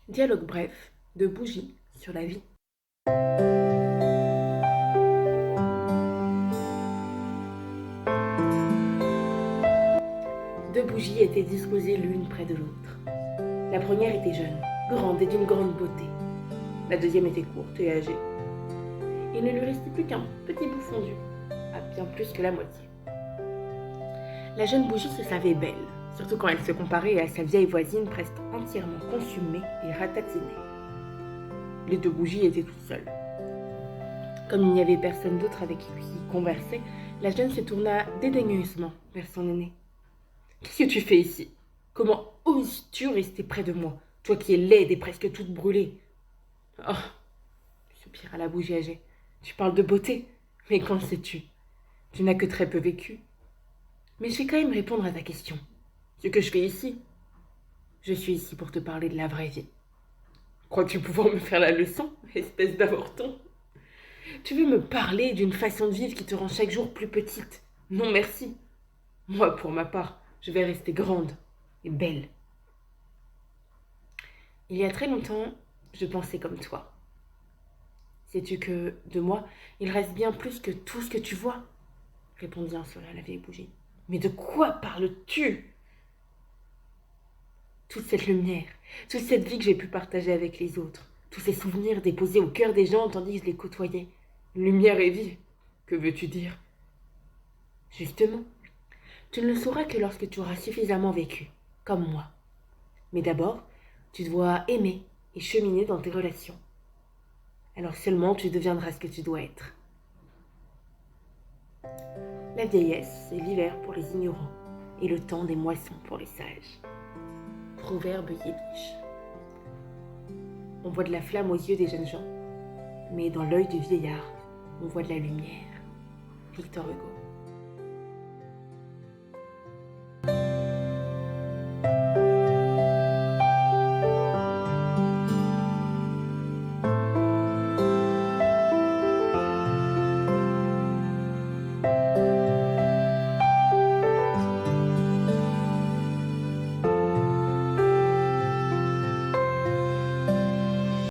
Dialogue bref de Bougie sur la vie. Deux bougies étaient disposées l'une près de l'autre. La première était jeune, grande et d'une grande beauté. La deuxième était courte et âgée. Il ne lui restait plus qu'un petit bout fondu, à bien plus que la moitié. La jeune bougie se savait belle, surtout quand elle se comparait à sa vieille voisine presque entièrement consumée et ratatinée. Les deux bougies étaient toutes seules. Comme il n'y avait personne d'autre avec qui converser, la jeune se tourna dédaigneusement vers son aîné. « Qu'est-ce que tu fais ici ? Comment oses-tu rester près de moi, toi qui es laide et presque toute brûlée ?»« Oh !» soupira la bougie âgée. « Tu parles de beauté, mais qu'en sais-tu ? Tu n'as que très peu vécu. Mais je vais quand même répondre à ta question. Ce que je fais ici, je suis ici pour te parler de la vraie vie. Crois-tu pouvoir me faire la leçon, espèce d'avorton ? Tu veux me parler d'une façon de vivre qui te rend chaque jour plus petite ? Non merci. Moi, pour ma part, je vais rester grande et belle. Il y a très longtemps, je pensais comme toi. Sais-tu que, de moi, il reste bien plus que tout ce que tu vois ? Répondit un sourire la vieille bougie. Mais de quoi parles-tu ? Toute cette lumière, toute cette vie que j'ai pu partager avec les autres, tous ces souvenirs déposés au cœur des gens tandis que je les côtoyais. Lumière et vie, que veux-tu dire ? Justement, tu ne le sauras que lorsque tu auras suffisamment vécu, comme moi. Mais d'abord, tu dois aimer et cheminer dans tes relations. Alors seulement tu deviendras ce que tu dois être. La vieillesse, c'est l'hiver pour les ignorants et le temps des moissons pour les sages. Proverbe yiddish. On voit de la flamme aux yeux des jeunes gens, mais dans l'œil du vieillard, on voit de la lumière. Victor Hugo.